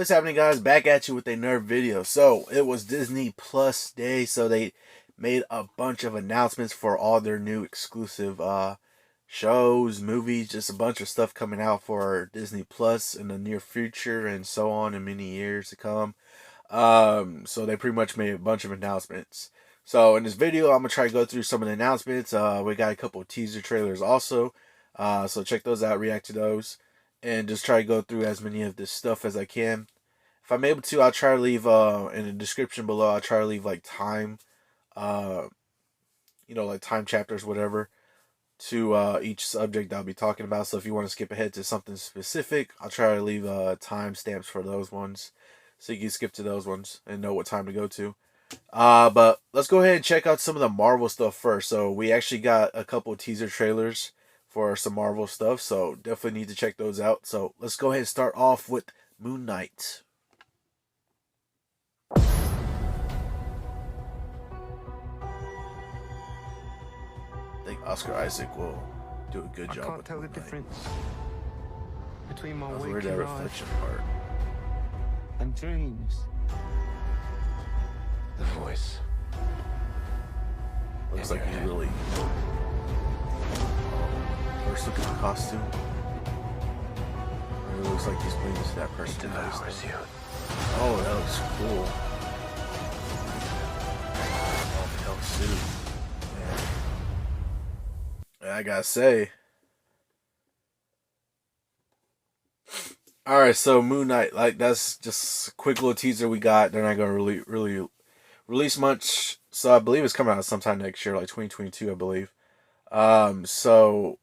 What's happening, guys? Back at you with another video. So it was Disney Plus Day, so they made a bunch of announcements for all their new exclusive shows, movies, just a bunch of stuff coming out for Disney Plus in the near future and so on in many years to come. So they pretty much made a bunch of announcements. So in this video, I'm gonna try to go through some of the announcements. We got a couple of teaser trailers also. So check those out, react to those, and just try to go through as many of this stuff as I can. If I'm able to, I'll try to leave in the description below. I'll try to leave like time, uh, like time chapters, whatever, to each subject I'll be talking about. So if you want to skip ahead to something specific, I'll try to leave time stamps for those ones, so you can skip to those ones and know what time to go to. But let's go ahead and check out some of the Marvel stuff first. So we actually got a couple of teaser trailers for some Marvel stuff, so definitely need to check those out. So let's go ahead and start off with Moon Knight. I think Oscar Isaac will do a good job. I can't tell the difference between my waking life and dreams. The voice. Looks like he really. First look at the costume. It looks like he's playing to that person. Oh, that looks cool. Oh, hell suit. Man. I gotta say. Alright, so Moon Knight, like that's just a quick little teaser we got. They're not gonna really release much. So I believe it's coming out sometime next year, like 2022, I believe. So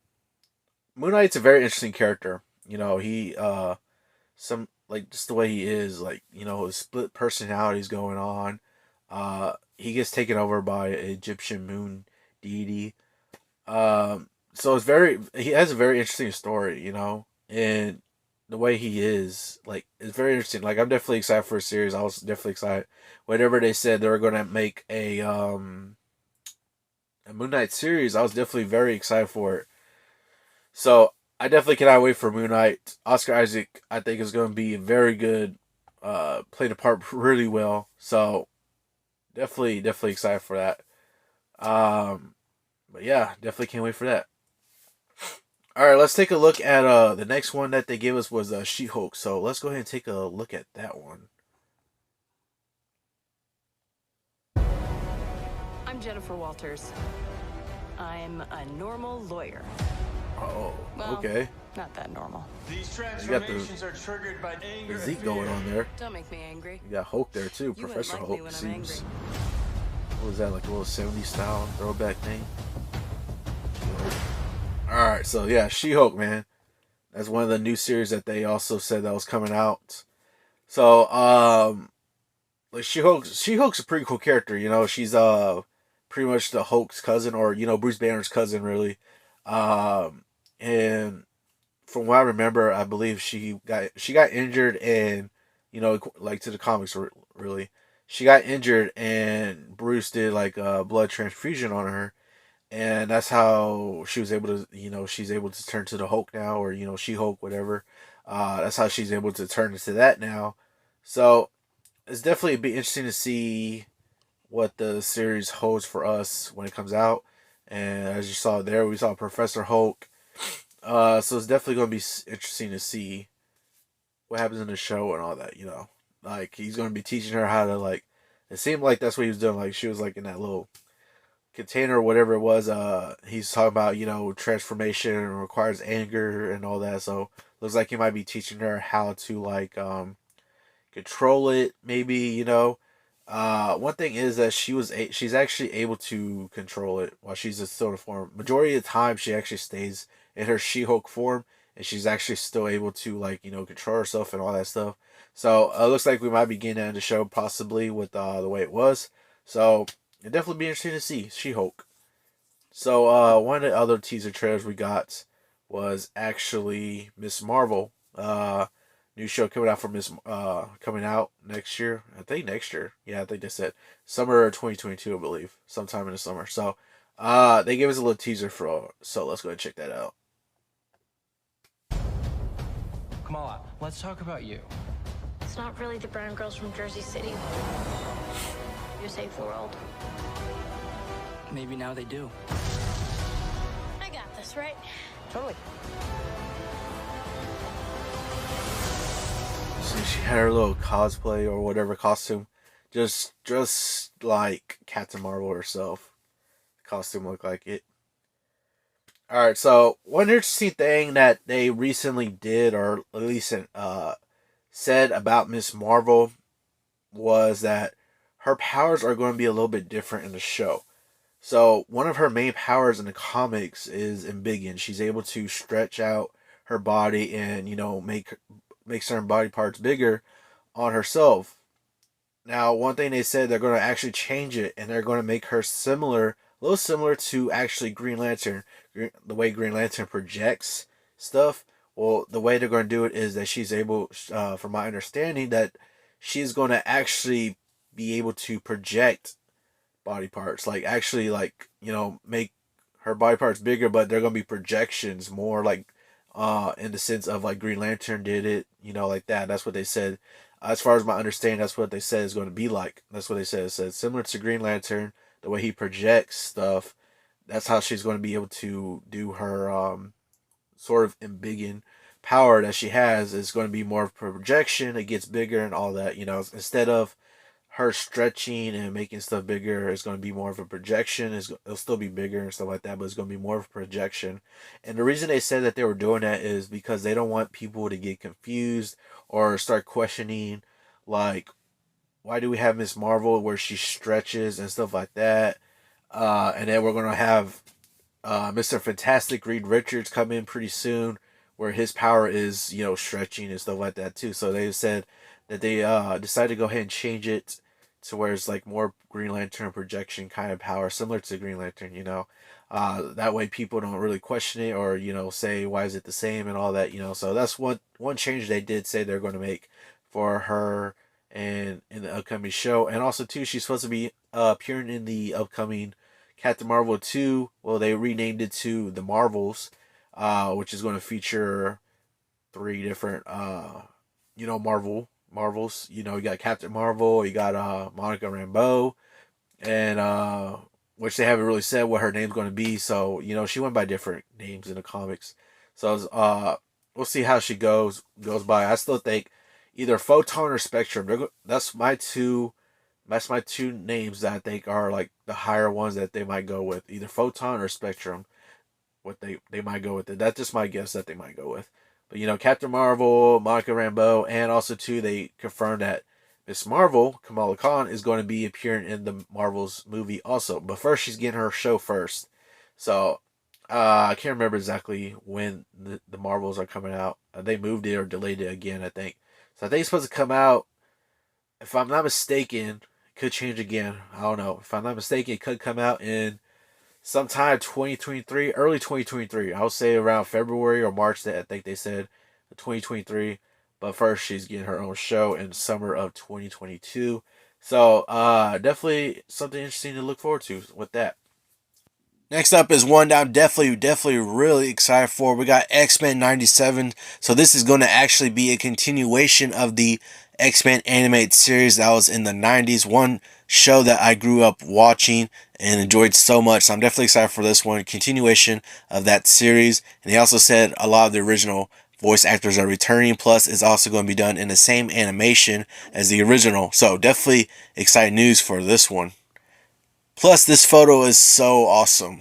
Moon Knight's a very interesting character. He some like just the way he is, like, his split personalities going on. He gets taken over by an Egyptian moon deity. So he has a very interesting story, and the way he is, like, it's very interesting. Like, I'm definitely excited for a series. I was definitely excited. Whenever they said they were gonna make a Moon Knight series, I was definitely very excited for it. So I definitely cannot wait for Moon Knight. Oscar Isaac, I think, is going to be very good. Played the part really well. So definitely excited for that. But yeah, definitely can't wait for that. All right, let's take a look at the next one that they gave us was She-Hulk. So let's go ahead and take a look at that one. I'm Jennifer Walters. I'm a normal lawyer. Oh, well, okay. Not that normal. These transformations are triggered by anger. The Zeke going on there. Don't make me angry. You got Hulk there too. You Professor like Hulk seems. What was that, like a little 70s style throwback thing? Alright, so yeah, She-Hulk, man. That's one of the new series that they also said that was coming out. So, like She-Hulk's a pretty cool character, she's pretty much the Hulk's cousin, or Bruce Banner's cousin, really. And from what I remember, I believe she got injured, and like to the comics, really, she got injured, and Bruce did like a blood transfusion on her, and that's how she was able to, she's able to turn to the Hulk now, or She-Hulk, whatever. That's how she's able to turn into that now. So it's definitely be interesting to see what the series holds for us when it comes out. And as you saw there, we saw Professor Hulk. So it's definitely going to be interesting to see what happens in the show and all that, Like, he's going to be teaching her how to, like, it seemed like that's what he was doing. Like, she was, like, in that little container or whatever it was. He's talking about, transformation requires anger and all that. So looks like he might be teaching her how to, like, control it, maybe, one thing is that she's actually able to control it while she's still in form. Majority of the time, she actually stays in her She-Hulk form, and she's actually still able to, like, control herself and all that stuff. So it looks like we might be getting that in the show, possibly with the way it was. So it'd definitely be interesting to see She-Hulk. So one of the other teaser trailers we got was actually Miss Marvel. New show coming out from coming out next year. I think next year. Yeah, I think they said summer 2022, I believe, sometime in the summer. So, they gave us a little teaser so let's go and check that out. Kamala, let's talk about you. not really the brown girls from Jersey City who save the world. Maybe now they do. I got this, right? Totally. So she had her little cosplay or whatever costume, just like Captain Marvel herself. The costume looked like it. Alright, so one interesting thing that they recently did, or at least said about Miss Marvel, was that her powers are going to be a little bit different in the show. So one of her main powers in the comics is embiggen. She's able to stretch out her body and, make certain body parts bigger on herself. Now, one thing they said, they're going to actually change it, and they're going to make her a little similar to actually Green Lantern, the way Green Lantern projects stuff. Well, the way they're going to do it is that she's able, from my understanding, that she's going to actually be able to project body parts, make her body parts bigger, but they're going to be projections more like in the sense of like Green Lantern did it, like that. That's what they said. As far as my understanding, that's what they said is going to be like. That's what they said. It said similar to Green Lantern, the way he projects stuff. That's how she's going to be able to do her sort of embiggen power that she has. Is going to be more of projection. It gets bigger and all that. Instead of her stretching and making stuff bigger, it's going to be more of a projection. It'll still be bigger and stuff like that, but it's going to be more of a projection. And the reason they said that they were doing that is because they don't want people to get confused or start questioning, like, why do we have Miss Marvel where she stretches and stuff like that? And then we're going to have Mr. Fantastic Reed Richards come in pretty soon, where his power is, stretching and stuff like that too. So they said that they decided to go ahead and change it to where it's like more Green Lantern projection kind of power, similar to Green Lantern, that way people don't really question it or, say, why is it the same and all that, So that's one change they did say they're going to make for her and in the upcoming show. And also, too, she's supposed to be appearing in the upcoming Captain Marvel 2. Well, they renamed it to The Marvels, which is going to feature 3 different, Marvels. You got Captain Marvel, you got Monica Rambeau, and which they haven't really said what her name's going to be. So she went by different names in the comics. So we'll see how she goes by. I still think either Photon or Spectrum. That's my two names that I think are like the higher ones that they might go with. Either Photon or Spectrum. What they might go with it. That's just my guess that they might go with. But Captain Marvel, Monica Rambeau, and also too they confirmed that Miss Marvel, Kamala Khan, is going to be appearing in the Marvels movie also. But first, she's getting her show first. So I can't remember exactly when the Marvels are coming out. They moved it or delayed it again, I think. So I think it's supposed to come out, if I'm not mistaken, it could change again. I don't know. If I'm not mistaken, it could come out in sometime 2023, early 2023. I would say around February or March. That I think they said 2023. But first, she's getting her own show in summer of 2022. So definitely something interesting to look forward to with that. Next up is one that I'm definitely really excited for. We got X-Men 97. So this is going to actually be a continuation of the X-Men animated series that was in the 90s. One show that I grew up watching and enjoyed so much. So I'm definitely excited for this one. Continuation of that series. And they also said a lot of the original voice actors are returning. Plus, it's also going to be done in the same animation as the original. So definitely exciting news for this one. Plus, this photo is so awesome.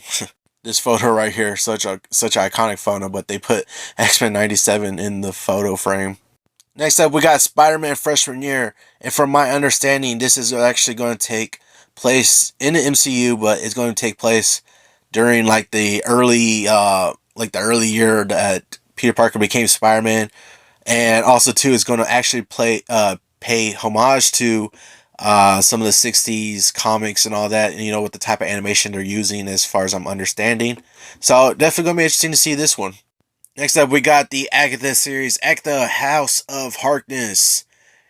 This photo right here, such an iconic photo, but they put X-Men 97 in the photo frame. Next up, we got Spider-Man Freshman Year, and from my understanding, this is actually going to take place in the MCU, but it's going to take place during like the early year that Peter Parker became Spider-Man, and also too, it's going to actually pay homage to some of the 60s comics and all that, and with the type of animation they're using as far as I'm understanding. So definitely going to be interesting to see this one. Next up, we got the Agatha series, Agatha House of Harkness.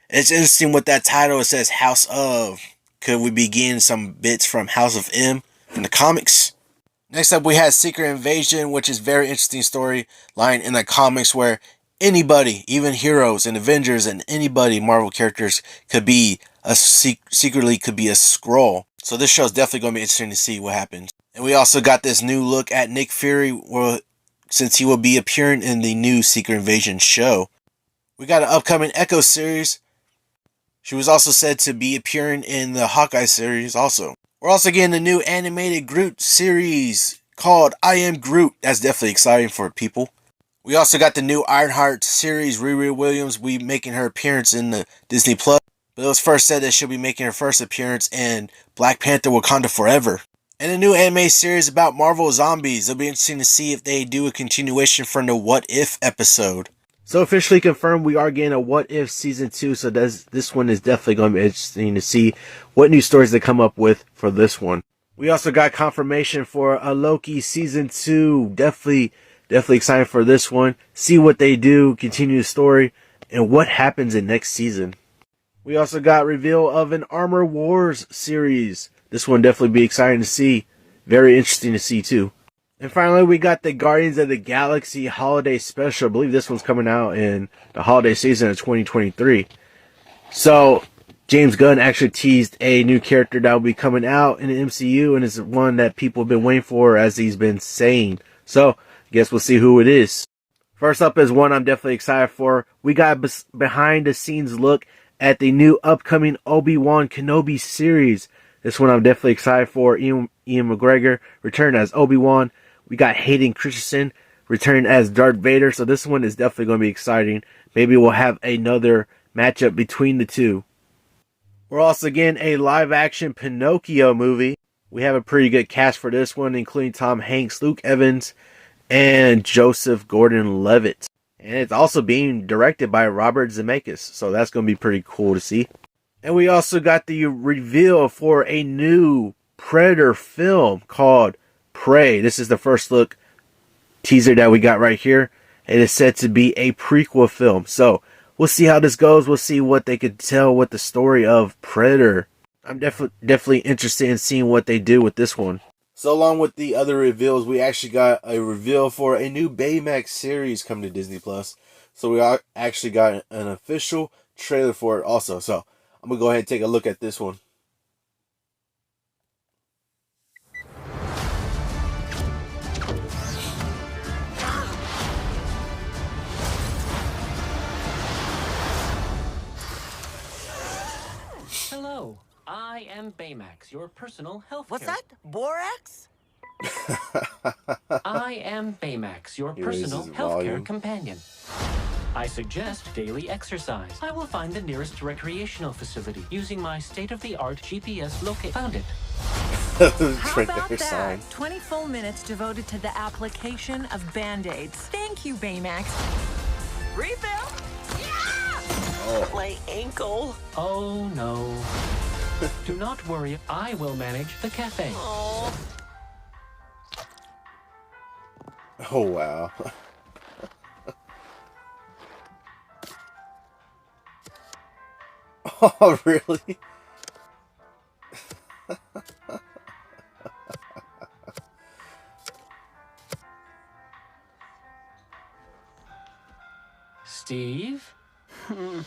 It's interesting with that title. It says House of. Could we be getting some bits from House of M in the comics? Next up, we had Secret Invasion, which is a very interesting storyline in the comics where anybody, even heroes and Avengers and anybody, Marvel characters could be secretly could be a Skrull. So this show is definitely going to be interesting to see what happens. And we also got this new look at Nick Fury, since he will be appearing in the new Secret Invasion show. We got an upcoming Echo series. She was also said to be appearing in the Hawkeye series also. We're also getting a new animated Groot series called I Am Groot. That's definitely exciting for people. We also got the new Ironheart series. Riri Williams will be making her appearance in the Disney Plus. But it was first said that she'll be making her first appearance in Black Panther Wakanda Forever. And a new anime series about Marvel Zombies. It'll be interesting to see if they do a continuation from the What If episode. So officially confirmed, we are getting a What If Season 2, so this one is definitely going to be interesting to see what new stories they come up with for this one. We also got confirmation for a Loki Season 2. Definitely excited for this one. See what they do, continue the story, and what happens in next season. We also got reveal of an Armor Wars series. This one definitely be exciting to see. Very interesting to see too. And finally, we got the Guardians of the Galaxy Holiday Special. I believe this one's coming out in the holiday season of 2023. So, James Gunn actually teased a new character that will be coming out in the MCU, and it's one that people have been waiting for, as he's been saying. So, I guess we'll see who it is. First up is one I'm definitely excited for. We got a behind-the-scenes look at the new upcoming Obi-Wan Kenobi series. This one I'm definitely excited for. Ian McGregor returned as Obi-Wan. We got Hayden Christensen returned as Darth Vader. So this one is definitely going to be exciting. Maybe we'll have another matchup between the two. We're also getting a live-action Pinocchio movie. We have a pretty good cast for this one, including Tom Hanks, Luke Evans, and Joseph Gordon-Levitt. And it's also being directed by Robert Zemeckis. So that's going to be pretty cool to see. And we also got the reveal for a new Predator film called Prey. This is the first look teaser that we got right here. It is said to be a prequel film. So we'll see how this goes. We'll see what they could tell with the story of Predator. I'm definitely interested in seeing what they do with this one. So along with the other reveals, we actually got a reveal for a new Baymax series coming to Disney Plus. So we actually got an official trailer for it also. So I'm going to go ahead and take a look at this one. Hello, I am Baymax, your personal health. What's that? Borax? I am Baymax, your personal healthcare companion. I suggest daily exercise. I will find the nearest recreational facility using my state-of-the-art GPS locate. Found it. How about that? 20 full minutes devoted to the application of Band-Aids. Thank you, Baymax. Refill? Yeah! Oh. My ankle. Oh, no. Do not worry. I will manage the cafe. Oh. Oh, wow. Oh, really? Steve? Way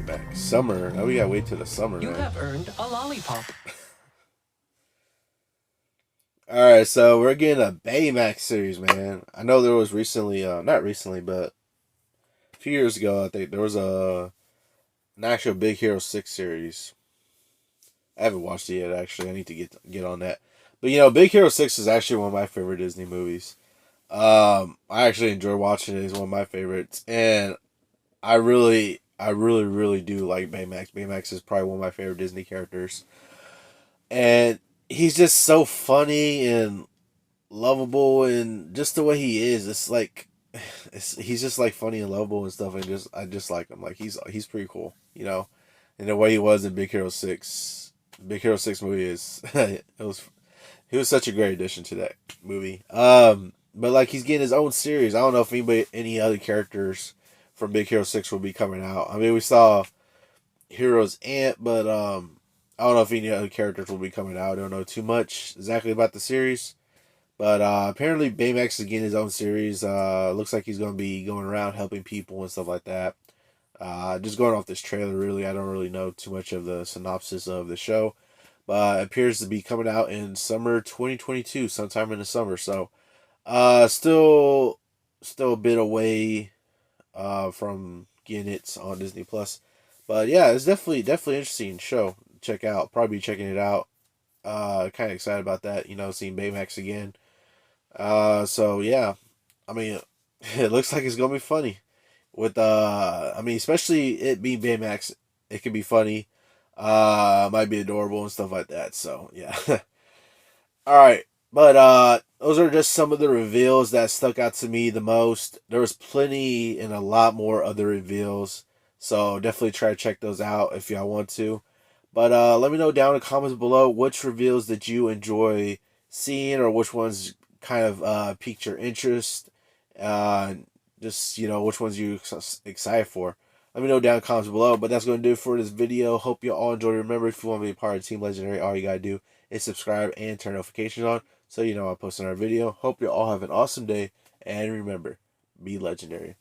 back. Summer. Now we gotta wait till the summer. You man. have earned a lollipop. Alright, so we're getting a Baymax series, man. I know there was recently, not recently, but a few years ago, I think there was an actual Big Hero 6 series. I haven't watched it yet, actually. I need to get on that. But, you know, Big Hero 6 is actually one of my favorite Disney movies. I actually enjoy watching it. It's one of my favorites. And I really do like Baymax. Baymax is probably one of my favorite Disney characters. And he's just so funny and lovable, and just the way he is, it's like he's just like funny and lovable and stuff, and I just like him. Like he's pretty cool, you know. And the way he was in Big Hero 6. Big Hero 6 movie is he was such a great addition to that movie. But like he's getting his own series. I don't know if any other characters from Big Hero 6 will be coming out. I mean, we saw Hero's Aunt, but I don't know if any other characters will be coming out. I don't know too much exactly about the series. But apparently Baymax is getting his own series. Looks like he's going to be going around helping people and stuff like that. Just going off this trailer, really, I don't really know too much of the synopsis of the show. But it appears to be coming out in summer 2022, sometime in the summer. So, still a bit away from getting it on Disney Plus. But yeah, it's definitely interesting show. Check out. Probably checking it out. Kind of excited about that. Seeing Baymax again. So yeah, I mean, it looks like it's gonna be funny. With I mean, especially it being Baymax, it can be funny. Might be adorable and stuff like that. So yeah. All right, but those are just some of the reveals that stuck out to me the most. There was plenty and a lot more other reveals, so definitely try to check those out if y'all want to. But let me know down in the comments below which reveals did you enjoy seeing, or which ones kind of piqued your interest. Just which ones you excited for. Let me know down in the comments below. But that's going to do it for this video. Hope you all enjoyed. Remember, if you want to be a part of Team Legendary, all you got to do is subscribe and turn notifications on so you know I post another video. Hope you all have an awesome day. And remember, be legendary.